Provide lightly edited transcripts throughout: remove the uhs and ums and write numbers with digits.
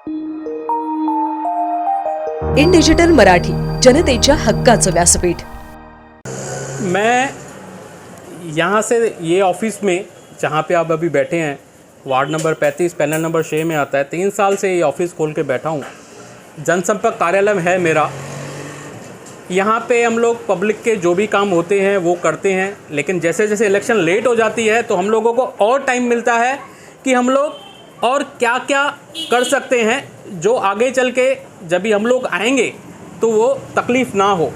इन digital Marathi, जनतेच्या हक्काचं व्यासपीठ। मैं यहाँ से ये ऑफिस में जहाँ पे आप अभी बैठे हैं, वार्ड नंबर 35 पैनल नंबर 6 में आता है। 3 साल से ये ऑफिस खोल के बैठा हूँ। जनसंपर्क कार्यालय है मेरा। यहाँ पे हम लोग पब्लिक के जो भी काम होते हैं वो करते हैं, लेकिन जैसे जैसे इलेक्शन लेट हो जाती है तो हम लोगों को और टाइम मिलता है कि हम लोग और क्या क्या कर सकते हैं, जो आगे चल के जब भी हम लोग आएंगे तो वो तकलीफ़ ना हो।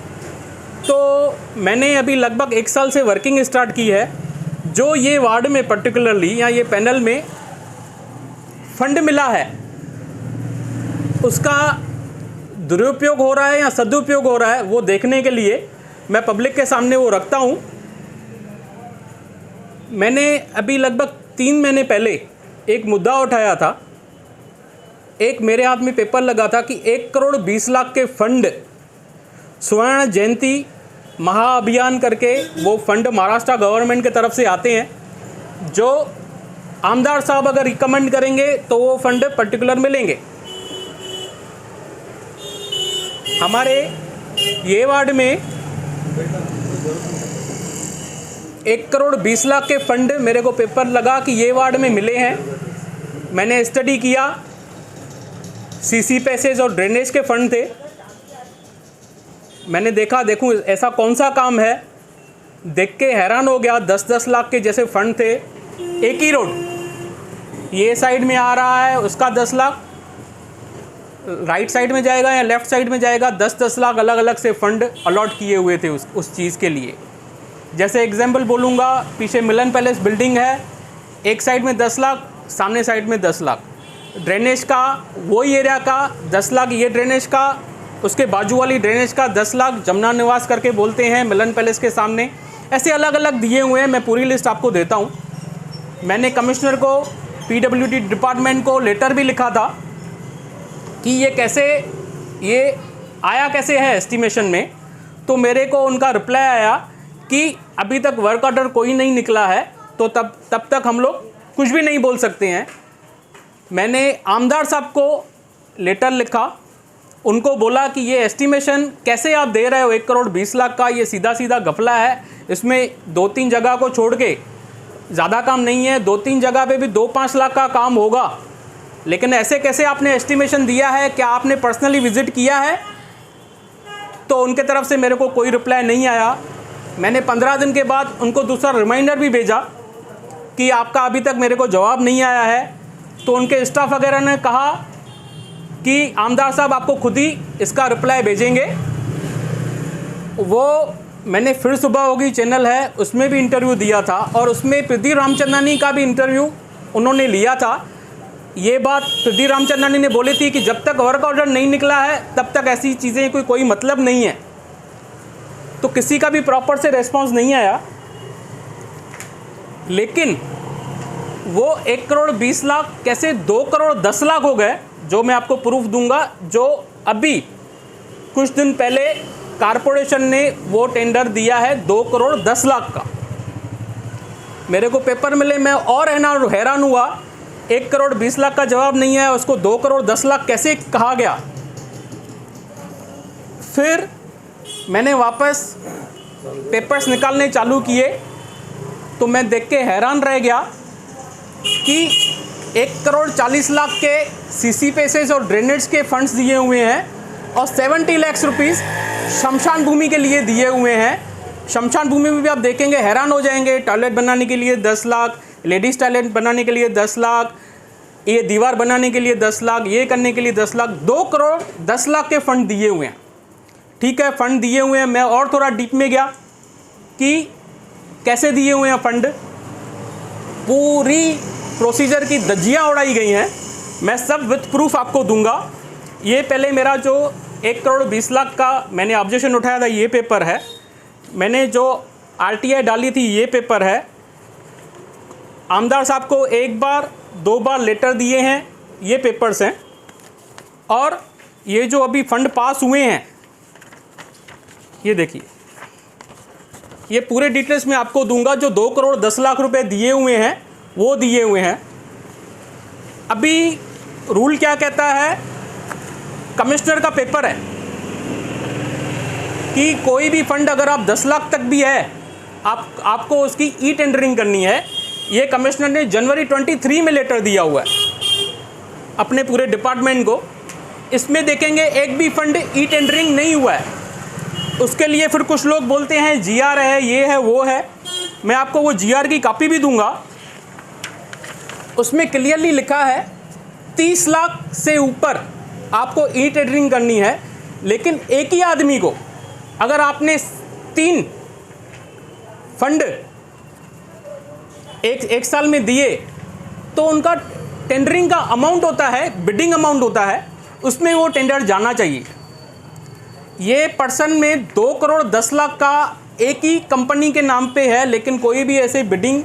तो मैंने अभी लगभग 1 साल से वर्किंग स्टार्ट की है। जो ये वार्ड में पर्टिकुलरली या ये पैनल में फंड मिला है, उसका दुरुपयोग हो रहा है या सदुपयोग हो रहा है, वो देखने के लिए मैं पब्लिक के सामने वो रखता हूँ। मैंने अभी लगभग 3 महीने पहले एक मुद्दा उठाया था। एक मेरे हाथ में पेपर लगा था कि 1 करोड़ 20 लाख के फंड स्वर्ण जयंती महाअभियान करके वो फंड महाराष्ट्र गवर्नमेंट के तरफ से आते हैं। जो आमदार साहब अगर रिकमेंड करेंगे तो वो फंड पर्टिकुलर मिलेंगे। हमारे ये वार्ड में 1 करोड़ 20 लाख के फंड मेरे को पेपर लगा कि ये वार्ड में मिले हैं। मैंने स्टडी किया, सीसी पैसेज और ड्रेनेज के फंड थे। मैंने देखूं ऐसा कौन सा काम है, देख के हैरान हो गया। 10-10 लाख के जैसे फंड थे। एक ही रोड ये साइड में आ रहा है, उसका 10 लाख, राइट साइड में जाएगा या लेफ़्ट साइड में जाएगा, 10-10 लाख अलग अलग से फंड अलॉट किए हुए थे उस चीज़ के लिए। जैसे एग्जाम्पल बोलूँगा, पीछे मिलन पैलेस बिल्डिंग है, एक साइड में 10 लाख, सामने साइड में 10 लाख। ड्रेनेज का वही एरिया का 10 लाख, ये ड्रेनेज का, उसके बाजू वाली ड्रेनेज का 10 लाख, जमुना निवास करके बोलते हैं मिलन पैलेस के सामने। ऐसे अलग अलग दिए हुए हैं। मैं पूरी लिस्ट आपको देता हूँ। मैंने कमिश्नर को, पीडब्ल्यूडी डिपार्टमेंट को लेटर भी लिखा था कि ये कैसे, ये आया कैसे है एस्टिमेशन में। तो मेरे को उनका रिप्लाई आया कि अभी तक वर्क ऑर्डर कोई नहीं निकला है, तो तब तक हम लोग कुछ भी नहीं बोल सकते हैं। मैंने आमदार साहब को लेटर लिखा, उनको बोला कि ये एस्टिमेशन कैसे आप दे रहे हो 1 करोड़ 20 लाख का, ये सीधा सीधा घपला है। इसमें 2-3 जगह को छोड़ के ज़्यादा काम नहीं है, 2-3 जगह पे भी 2-5 लाख का काम होगा, लेकिन ऐसे कैसे आपने एस्टिमेशन दिया है? क्या आपने पर्सनली विज़िट किया है? तो उनके तरफ से मेरे को कोई रिप्लाई नहीं आया। मैंने 15 दिन के बाद उनको दूसरा रिमाइंडर भी भेजा कि आपका अभी तक मेरे को जवाब नहीं आया है। तो उनके स्टाफ वगैरह ने कहा कि आमदार साहब आपको खुद ही इसका रिप्लाई भेजेंगे। वो मैंने फिर सुबह होगी चैनल है, उसमें भी इंटरव्यू दिया था, और उसमें प्रदीप रामचंदानी का भी इंटरव्यू उन्होंने लिया था। ये बात प्रदीप रामचंदानी ने बोली थी कि जब तक वर्क ऑर्डर नहीं निकला है तब तक ऐसी चीज़ें कोई मतलब नहीं है। तो किसी का भी प्रॉपर से रेस्पॉन्स नहीं आया। लेकिन वो 1 करोड़ 20 लाख कैसे 2 करोड़ 10 लाख हो गए, जो मैं आपको प्रूफ दूंगा। जो अभी कुछ दिन पहले कारपोरेशन ने वो टेंडर दिया है 2 करोड़ 10 लाख का। मेरे को पेपर मिले, मैं और हैरान हुआ। 1 करोड़ 20 लाख का जवाब नहीं है, उसको 2 करोड़ 10 लाख कैसे कहा गया। फिर मैंने वापस पेपर्स निकालने चालू किए तो मैं देख के हैरान रह गया कि 1 करोड़ 40 लाख के सीसी पैसेज और ड्रेनेज के फंड्स दिए हुए हैं, और 70 लाख रुपीज़ शमशान भूमि के लिए दिए हुए हैं। शमशान भूमि में भी आप देखेंगे, हैरान हो जाएंगे। टॉयलेट बनाने के लिए 10 लाख, लेडीज़ टॉयलेट बनाने के लिए 10 लाख, ये दीवार बनाने के लिए 10 लाख, ये करने के लिए 10 लाख, 2 करोड़ 10 लाख के फंड दिए हुए हैं। ठीक है, फंड दिए हुए हैं। मैं और थोड़ा डीप में गया कि कैसे दिए हुए हैं फंड। पूरी प्रोसीजर की धज्जियाँ उड़ाई गई हैं। मैं सब विथ प्रूफ आपको दूंगा। ये पहले मेरा जो 1 करोड़ 20 लाख का मैंने ऑब्जेक्शन उठाया था, ये पेपर है। मैंने जो आरटीआई डाली थी, ये पेपर है। आमदार साहब को 1 बार 2 बार लेटर दिए हैं, ये पेपर्स हैं। और ये जो अभी फंड पास हुए हैं, ये देखिए, ये पूरे डिटेल्स में आपको दूंगा। जो 2 करोड़ 10 लाख रुपए दिए हुए हैं वो दिए हुए हैं। अभी रूल क्या कहता है, कमिश्नर का पेपर है कि कोई भी फंड अगर आप 10 लाख तक भी है, आपको उसकी ई टेंडरिंग करनी है। ये कमिश्नर ने जनवरी 23 में लेटर दिया हुआ है अपने पूरे डिपार्टमेंट को। इसमें देखेंगे एक भी फंड ई टेंडरिंग नहीं हुआ है। उसके लिए फिर कुछ लोग बोलते हैं जीआर है, ये है, वो है। मैं आपको वो जीआर की कॉपी भी दूंगा। उसमें क्लियरली लिखा है 30 लाख से ऊपर आपको ई टेंडरिंग करनी है। लेकिन एक ही आदमी को अगर आपने 3 फंड एक साल में दिए तो उनका टेंडरिंग का अमाउंट होता है, बिडिंग अमाउंट होता है, उसमें वो टेंडर जाना चाहिए। ये पर्सन में 2 करोड़ 10 लाख का एक ही कंपनी के नाम पे है, लेकिन कोई भी ऐसे बिडिंग,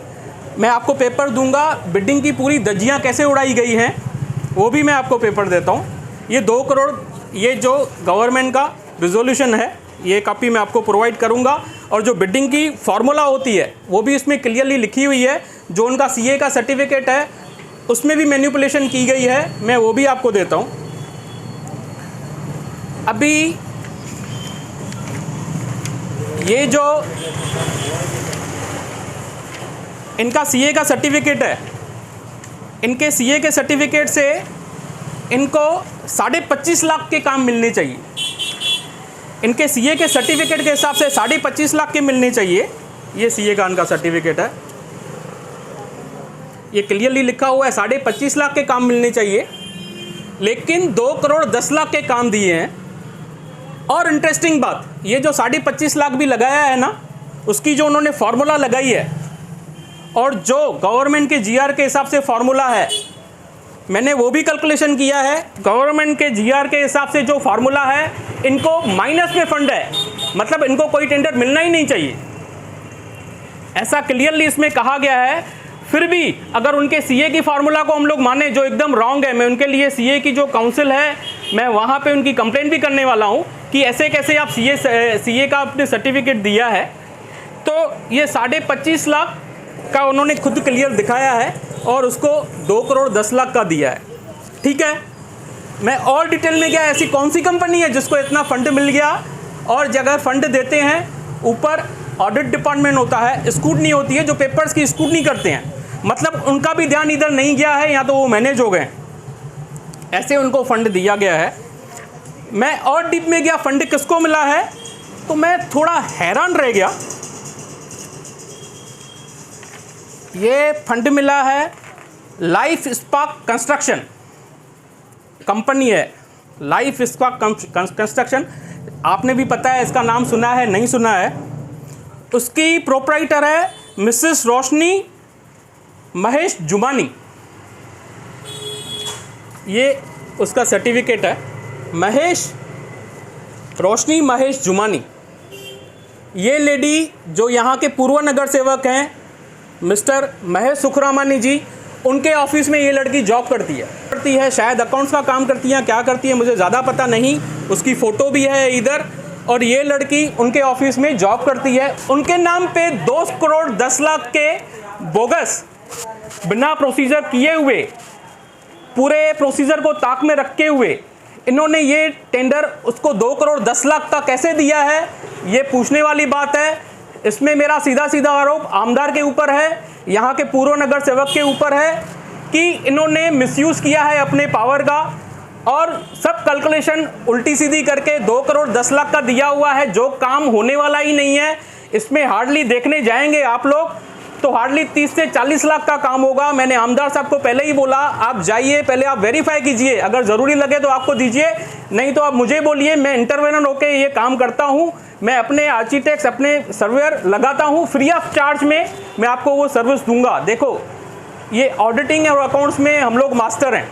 मैं आपको पेपर दूंगा, बिडिंग की पूरी धज्जियाँ कैसे उड़ाई गई हैं वो भी मैं आपको पेपर देता हूँ। ये 2 करोड़, ये जो गवर्नमेंट का रिजोल्यूशन है, ये कॉपी मैं आपको प्रोवाइड करूंगा। और जो बिडिंग की फार्मूला होती है वो भी इसमें क्लियरली लिखी हुई है। जो उनका सीए का सर्टिफिकेट है उसमें भी मैनिपुलेशन की गई है, मैं वो भी आपको देता हूँ। अभी ये जो इनका सीए का सर्टिफिकेट है, इनके सीए के सर्टिफिकेट से इनको 25.5 लाख के काम मिलने चाहिए। इनके सीए के सर्टिफिकेट के हिसाब से 25.5 लाख के मिलने चाहिए। ये सीए का इनका सर्टिफिकेट है, ये क्लियरली लिखा हुआ है 25.5 लाख के काम मिलने चाहिए, लेकिन 2 करोड़ 10 लाख के काम दिए हैं। और इंटरेस्टिंग बात, ये जो 25.5 लाख भी लगाया है ना, उसकी जो उन्होंने फार्मूला लगाई है और जो गवर्नमेंट के जीआर के हिसाब से फार्मूला है, मैंने वो भी कैलकुलेशन किया है। गवर्नमेंट के जीआर के हिसाब से जो फार्मूला है, इनको माइनस में फंड है, मतलब इनको कोई टेंडर मिलना ही नहीं चाहिए, ऐसा क्लियरली इसमें कहा गया है। फिर भी अगर उनके सीए की फार्मूला को हम लोग माने जो एकदम रॉन्ग है, मैं उनके लिए सीए की जो काउंसिल है, मैं वहाँ पे उनकी कंप्लेंट भी करने वाला हूँ कि ऐसे कैसे आप सीए का अपने सर्टिफिकेट दिया है। तो ये 25.5 लाख का उन्होंने खुद क्लियर दिखाया है और उसको 2 करोड़ 10 लाख का दिया है। ठीक है, मैं और डिटेल में गया, ऐसी कौन सी कंपनी है जिसको इतना फंड मिल गया। और अगर फंड देते हैं, ऊपर ऑडिट डिपार्टमेंट होता है, स्क्रूटनी होती है, जो पेपर्स की स्क्रूटनी करते हैं, मतलब उनका भी ध्यान इधर नहीं गया है, या तो वो मैनेज हो गए, ऐसे उनको फंड दिया गया है। मैं और डीप में गया, फंड किसको मिला है, तो मैं थोड़ा हैरान रह गया। ये फंड मिला है लाइफ स्पार्क कंस्ट्रक्शन कंपनी है, लाइफ स्पार्क कंस्ट्रक्शन। आपने भी पता है, इसका नाम सुना है, नहीं सुना है। उसकी प्रोप्राइटर है मिसेस रोशनी महेश जुमानी, ये उसका सर्टिफिकेट है, रोशनी महेश जुमानी। ये लेडी जो यहाँ के पूर्व नगर सेवक हैं मिस्टर महेश सुखरामानी जी, उनके ऑफिस में ये लड़की जॉब करती है, शायद अकाउंट्स का काम करती है, क्या करती है मुझे ज़्यादा पता नहीं। उसकी फ़ोटो भी है इधर, और ये लड़की उनके ऑफिस में जॉब करती है। उनके नाम पे 2 करोड़ 10 लाख के बोगस, बिना प्रोसीजर किए हुए, पूरे प्रोसीजर को ताक में रखे हुए, इन्होंने ये टेंडर उसको 2 करोड़ 10 लाख का कैसे दिया है, ये पूछने वाली बात है। इसमें मेरा सीधा सीधा आरोप आमदार के ऊपर है, यहाँ के पूर्व नगर सेवक के ऊपर है कि इन्होंने मिसयूज़ किया है अपने पावर का, और सब कैलकुलेशन उल्टी सीधी करके 2 करोड़ 10 लाख का दिया हुआ है, जो काम होने वाला ही नहीं है। इसमें हार्डली देखने जाएंगे आप लोग तो हार्डली 30 से 40 लाख का काम होगा। मैंने आमदार साहब को पहले ही बोला, आप जाइए, पहले आप वेरीफाई कीजिए, अगर ज़रूरी लगे तो आपको दीजिए, नहीं तो आप मुझे बोलिए, मैं इंटरवेनर होकर ये काम करता हूँ। मैं अपने आर्किटेक्ट्स, अपने सर्वेयर लगाता हूँ, फ्री ऑफ चार्ज में मैं आपको वो सर्विस दूंगा। देखो, ये ऑडिटिंग और अकाउंट्स में हम लोग मास्टर हैं,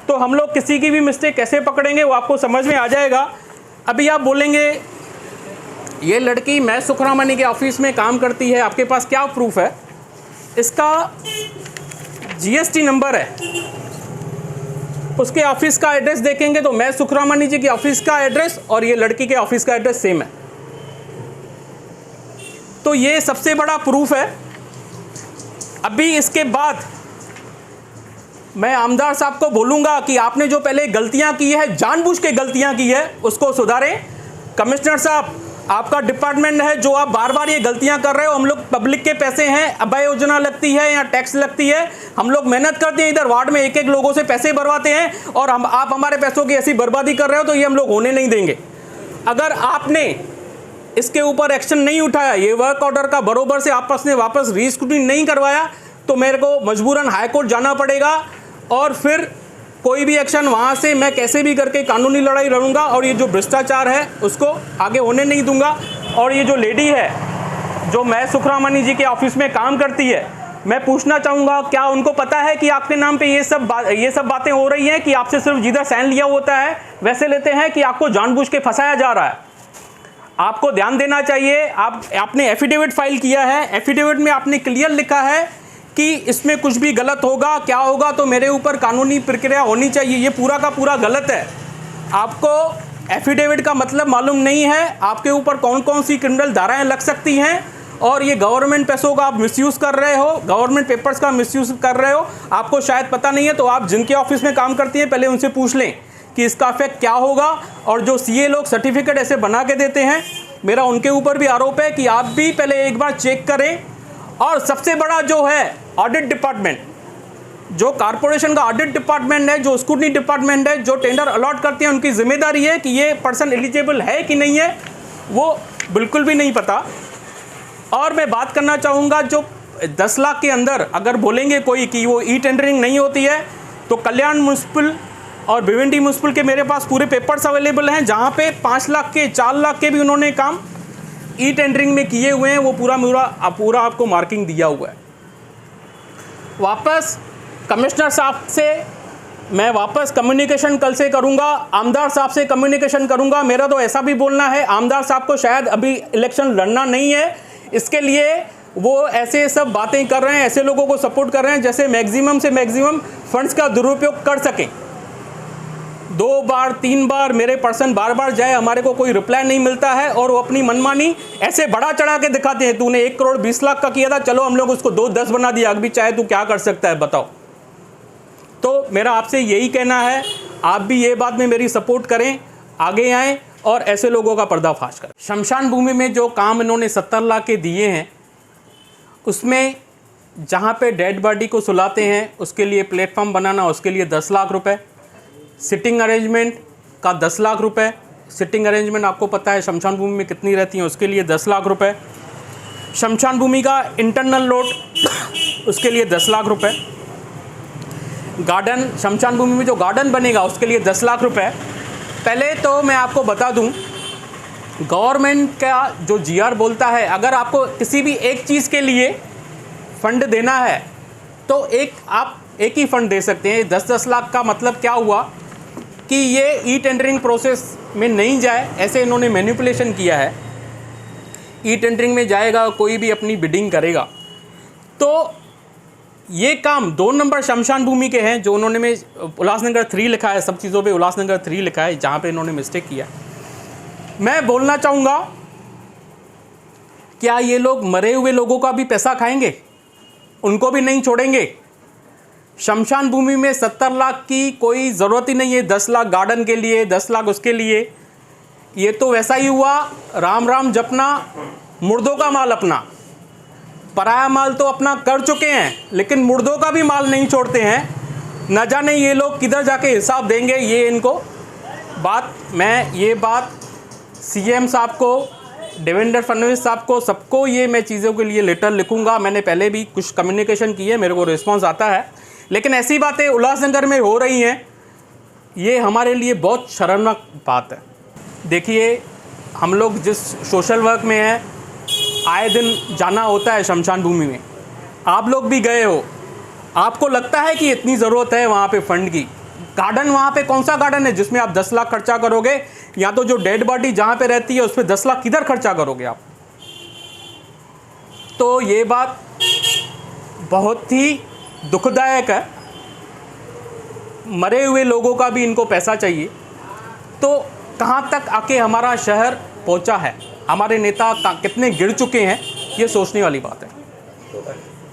तो हम लोग किसी की भी मिस्टेक कैसे पकड़ेंगे वो आपको समझ में आ जाएगा। अभी आप बोलेंगे ये लड़की महेश सुखरामानी के ऑफिस में काम करती है, आपके पास क्या प्रूफ है? इसका जीएसटी नंबर है, उसके ऑफिस का एड्रेस देखेंगे तो महेश सुखरामानी जी के ऑफिस का एड्रेस और ये लड़की के ऑफिस का एड्रेस सेम है, तो ये सबसे बड़ा प्रूफ है। अभी इसके बाद मैं आमदार साहब को बोलूँगा कि आपने जो पहले गलतियाँ की है, जानबूझ के गलतियाँ की है, उसको सुधारें। कमिश्नर साहब, आपका डिपार्टमेंट है, जो आप बार बार ये गलतियां कर रहे हो। हम लोग पब्लिक के पैसे हैं, अभय योजना लगती है या टैक्स लगती है, हम लोग मेहनत करते हैं, इधर वार्ड में एक एक लोगों से पैसे भरवाते हैं और आप हमारे पैसों की ऐसी बर्बादी कर रहे हो, तो ये हम लोग होने नहीं देंगे। अगर आपने इसके ऊपर एक्शन नहीं उठाया, ये वर्क ऑर्डर का बरोबर से आपस में वापस रीस्क्रूटनी नहीं करवाया, तो मेरे को मजबूरन हाईकोर्ट जाना पड़ेगा और फिर कोई भी एक्शन वहाँ से मैं कैसे भी करके कानूनी लड़ाई लड़ूंगा और ये जो भ्रष्टाचार है उसको आगे होने नहीं दूंगा। और ये जो लेडी है जो मैं सुखरामनी जी के ऑफिस में काम करती है, मैं पूछना चाहूँगा, क्या उनको पता है कि आपके नाम पे ये सब बातें हो रही हैं कि आपसे सिर्फ जिधर साइन लिया होता है वैसे लेते हैं, कि आपको जानबूझ के फंसाया जा रहा है? आपको ध्यान देना चाहिए। आपने एफिडेविट फाइल किया है, एफिडेविट में आपने क्लियर लिखा है कि इसमें कुछ भी गलत होगा, क्या होगा तो मेरे ऊपर कानूनी प्रक्रिया होनी चाहिए। ये पूरा का पूरा गलत है। आपको एफिडेविट का मतलब मालूम नहीं है, आपके ऊपर कौन कौन सी क्रिमिनल धाराएं लग सकती हैं, और ये गवर्नमेंट पैसों का आप मिसयूज़ कर रहे हो, गवर्नमेंट पेपर्स का मिसयूज़ कर रहे हो। आपको शायद पता नहीं है, तो आप जिनके ऑफिस में काम करती हैं पहले उनसे पूछ लें कि इसका इफेक्ट क्या होगा। और जो सीए लोग सर्टिफिकेट ऐसे बना के देते हैं, मेरा उनके ऊपर भी आरोप है कि आप भी पहले एक बार चेक करें। और सबसे बड़ा जो है ऑडिट डिपार्टमेंट, जो कारपोरेशन का ऑडिट डिपार्टमेंट है, जो स्क्रूटनी डिपार्टमेंट है, जो टेंडर अलॉट करते हैं, उनकी जिम्मेदारी है कि ये पर्सन एलिजिबल है कि नहीं है, वो बिल्कुल भी नहीं पता। और मैं बात करना चाहूँगा, जो 10 लाख के अंदर अगर बोलेंगे कोई कि वो ई टेंडरिंग नहीं होती है, तो कल्याण म्यूनसिपल और भिवंडी म्यूनसिपल के मेरे पास पूरे पेपर्स अवेलेबल हैं, जहाँ पे 5 लाख के 4 लाख के भी उन्होंने काम ई टेंडरिंग में किए हुए हैं। वो पूरा आपको मार्किंग दिया हुआ है। वापस कमिश्नर साहब से मैं वापस कम्युनिकेशन कल से करूंगा, आमदार साहब से कम्युनिकेशन करूंगा। मेरा तो ऐसा भी बोलना है, आमदार साहब को शायद अभी इलेक्शन लड़ना नहीं है, इसके लिए वो ऐसे सब बातें कर रहे हैं, ऐसे लोगों को सपोर्ट कर रहे हैं जैसे मैक्सिमम से मैक्सिमम फंड्स का दुरुपयोग कर सकें। 2 बार 3 बार मेरे पर्सन बार बार जाए, हमारे को कोई रिप्लाई नहीं मिलता है, और वो अपनी मनमानी ऐसे बढ़ा चढ़ा के दिखाते हैं। तूने 1 करोड़ 20 लाख का किया था, चलो हम लोग उसको 2-10 बना दिया, अभी चाहे तू क्या कर सकता है बताओ। तो मेरा आपसे यही कहना है, आप भी ये बात में मेरी सपोर्ट करें, आगे आएँ और ऐसे लोगों का पर्दाफाश करें। शमशान भूमि में जो काम इन्होंने 70 लाख के दिए हैं, उसमें जहाँ पे डेड बॉडी को सुलाते हैं उसके लिए प्लेटफॉर्म बनाना, उसके लिए 10 लाख रुपए, सिटिंग अरेंजमेंट का 10 लाख रुपए, सिटिंग अरेंजमेंट आपको पता है शमशान भूमि में कितनी रहती हैं, उसके लिए 10 लाख रुपए, शमशान भूमि का इंटरनल लोड उसके लिए 10 लाख रुपए, गार्डन, शमशान भूमि में जो गार्डन बनेगा उसके लिए 10 लाख रुपए। पहले तो मैं आपको बता दूं, गवर्नमेंट का जो जीआर बोलता है, अगर आपको किसी भी एक चीज़ के लिए फंड देना है तो आप एक ही फंड दे सकते हैं। 10-10 लाख का मतलब क्या हुआ कि ये ई टेंडरिंग प्रोसेस में नहीं जाए, ऐसे इन्होंने मैनिपुलेशन किया है। ई टेंडरिंग में जाएगा, कोई भी अपनी बिडिंग करेगा, तो ये काम 2 नंबर शमशान भूमि के हैं, जो उन्होंने में उल्लासनगर 3 लिखा है, सब चीज़ों पे उल्लासनगर 3 लिखा है, जहाँ पे इन्होंने मिस्टेक किया। मैं बोलना चाहूँगा, क्या ये लोग मरे हुए लोगों का भी पैसा खाएंगे? उनको भी नहीं छोड़ेंगे। शमशान भूमि में 70 लाख की कोई ज़रूरत ही नहीं है, 10 लाख गार्डन के लिए, 10 लाख उसके लिए। ये तो वैसा ही हुआ, राम राम जपना, मुर्दों का माल अपना। पराया माल तो अपना कर चुके हैं, लेकिन मुर्दों का भी माल नहीं छोड़ते हैं। न जाने ये लोग किधर जाके हिसाब देंगे, ये इनको ये बात सीएम साहब को, देवेंद्र फडणवीस साहब को, सबको ये मैं चीज़ों के लिए लेटर लिखूंगा। मैंने पहले भी कुछ कम्युनिकेशन की है, मेरे को रिस्पांस आता है, लेकिन ऐसी बातें उल्लासनगर में हो रही हैं, ये हमारे लिए बहुत शर्मनाक बात है। देखिए, हम लोग जिस सोशल वर्क में हैं, आए दिन जाना होता है शमशान भूमि में, आप लोग भी गए हो, आपको लगता है कि इतनी ज़रूरत है वहाँ पे फंड की। गार्डन, वहाँ पे कौन सा गार्डन है जिसमें आप 10 लाख खर्चा करोगे, या तो जो डेड बॉडी जहाँ पे रहती है उस पर 10 लाख किधर खर्चा करोगे आप? तो ये बात बहुत ही दुखदायक है। मरे हुए लोगों का भी इनको पैसा चाहिए, तो कहाँ तक आके हमारा शहर पहुँचा है, हमारे नेता कितने गिर चुके हैं, ये सोचने वाली बात है।